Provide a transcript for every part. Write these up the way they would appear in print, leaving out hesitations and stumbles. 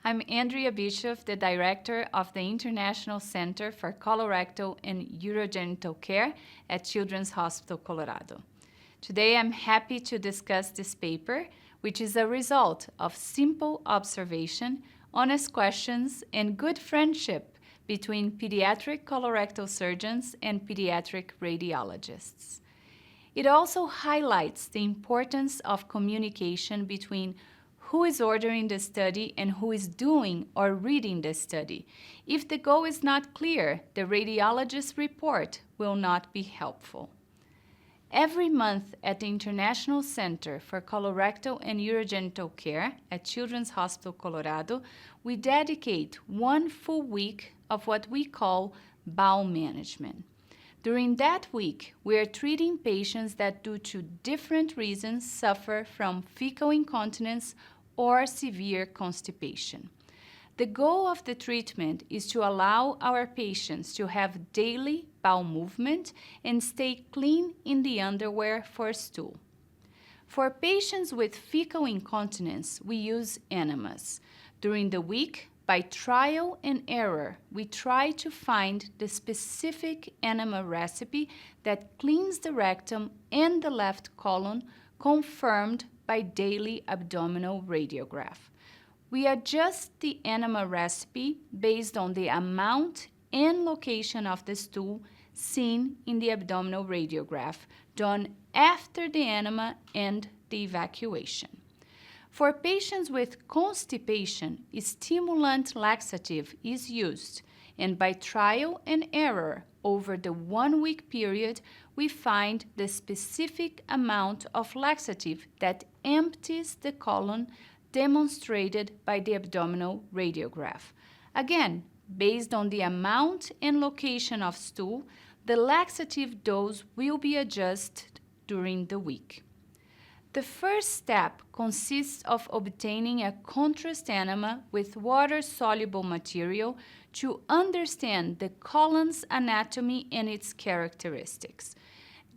I'm Andrea Bischoff, the Director of the International Center for Colorectal and Urogenital Care at Children's Hospital Colorado. Today I'm happy to discuss this paper, which is a result of simple observation, honest questions, and good friendship between pediatric colorectal surgeons and pediatric radiologists. It also highlights the importance of communication between who is ordering the study and who is doing or reading the study. If the goal is not clear, the radiologist's report will not be helpful. Every month at the International Center for Colorectal and Urogenital Care at Children's Hospital Colorado, we dedicate one full week of what we call bowel management. During that week, we are treating patients that due to different reasons suffer from fecal incontinence or severe constipation. The goal of the treatment is to allow our patients to have daily bowel movement and stay clean in the underwear for stool. For patients with fecal incontinence, we use enemas. During the week, by trial and error, we try to find the specific enema recipe that cleans the rectum and the left colon, confirmed by daily abdominal radiograph. We adjust the enema recipe based on the amount and location of the stool seen in the abdominal radiograph, done after the enema and the evacuation. For patients with constipation, a stimulant laxative is used, and by trial and error over the 1 week period, we find the specific amount of laxative that empties the colon, demonstrated by the abdominal radiograph. Again, based on the amount and location of stool, the laxative dose will be adjusted during the week. The first step consists of obtaining a contrast enema with water-soluble material to understand the colon's anatomy and its characteristics.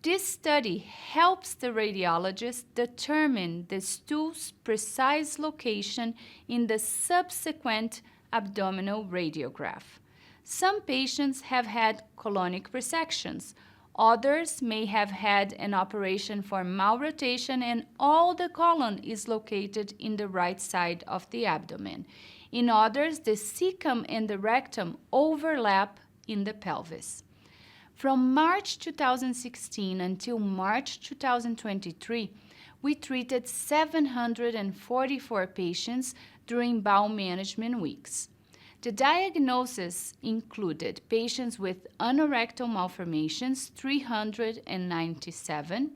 This study helps the radiologist determine the stool's precise location in the subsequent abdominal radiograph. Some patients have had colonic resections. Others may have had an operation for malrotation and all the colon is located in the right side of the abdomen. In others, the cecum and the rectum overlap in the pelvis. From March 2016 until March 2023, we treated 744 patients during bowel management weeks. The diagnosis included patients with anorectal malformations, 397,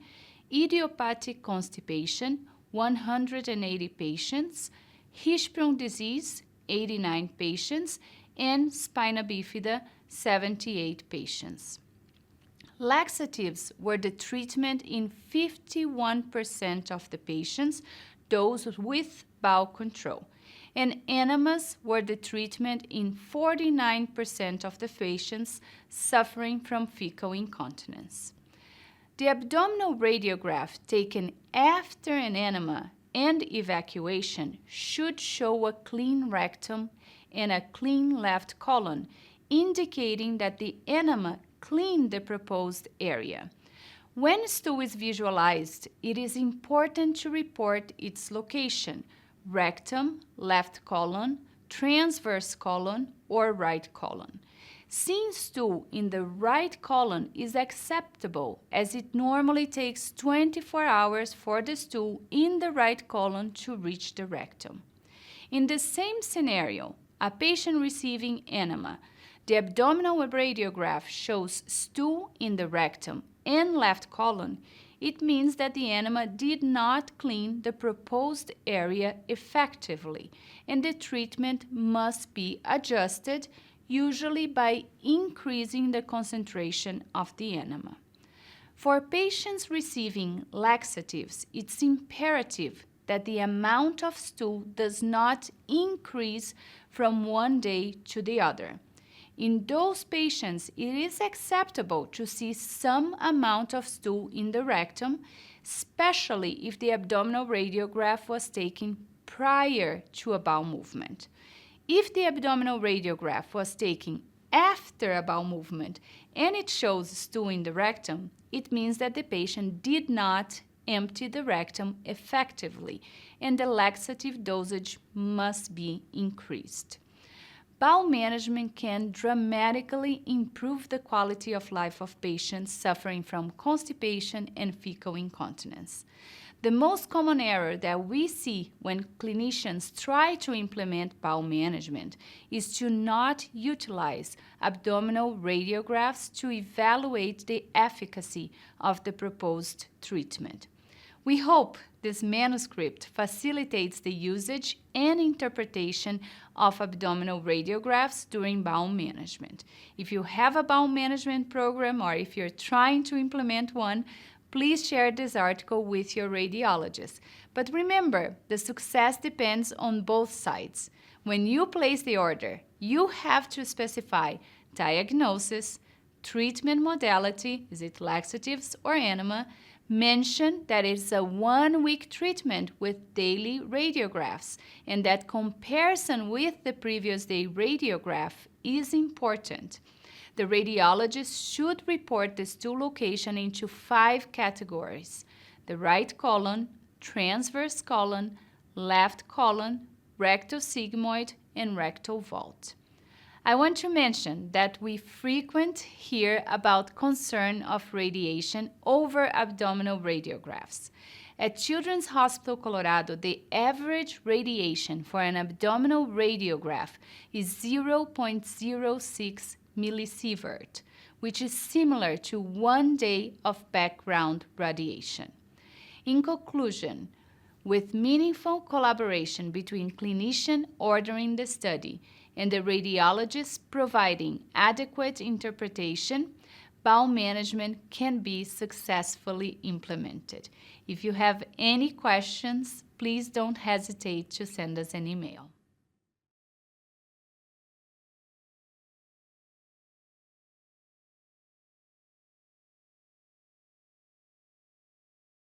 idiopathic constipation, 180 patients, Hirschsprung disease, 89 patients, and Spina Bifida, 78 patients. Laxatives were the treatment in 51% of the patients, those with bowel control, and enemas were the treatment in 49% of the patients suffering from fecal incontinence. The abdominal radiograph taken after an enema and evacuation should show a clean rectum and a clean left colon, indicating that the enema cleaned the proposed area. When stool is visualized, it is important to report its location: rectum, left colon, transverse colon, or right colon. Seeing stool in the right colon is acceptable, as it normally takes 24 hours for the stool in the right colon to reach the rectum. In the same scenario, a patient receiving enema, the abdominal radiograph shows stool in the rectum and left colon. It means that the enema did not clean the proposed area effectively, and the treatment must be adjusted, usually by increasing the concentration of the enema. For patients receiving laxatives, it's imperative that the amount of stool does not increase from one day to the other. In those patients, it is acceptable to see some amount of stool in the rectum, especially if the abdominal radiograph was taken prior to a bowel movement. If the abdominal radiograph was taken after a bowel movement and it shows stool in the rectum, it means that the patient did not empty the rectum effectively and the laxative dosage must be increased. Bowel management can dramatically improve the quality of life of patients suffering from constipation and fecal incontinence. The most common error that we see when clinicians try to implement bowel management is to not utilize abdominal radiographs to evaluate the efficacy of the proposed treatment. We hope this manuscript facilitates the usage and interpretation of abdominal radiographs during bowel management. If you have a bowel management program or if you're trying to implement one, please share this article with your radiologist. But remember, the success depends on both sides. When you place the order, you have to specify diagnosis, treatment modality, is it laxatives or enema, mention that it's a 1-week treatment with daily radiographs and that comparison with the previous day radiograph is important. The radiologist should report the stool location into 5 categories: the right colon, transverse colon, left colon, rectal sigmoid, and rectal vault. I want to mention that we frequently hear about concern of radiation over abdominal radiographs. At Children's Hospital Colorado, the average radiation for an abdominal radiograph is 0.06 millisievert, which is similar to 1 day of background radiation. In conclusion, with meaningful collaboration between clinician ordering the study and the radiologist providing adequate interpretation, bowel management can be successfully implemented. If you have any questions, please don't hesitate to send us an email.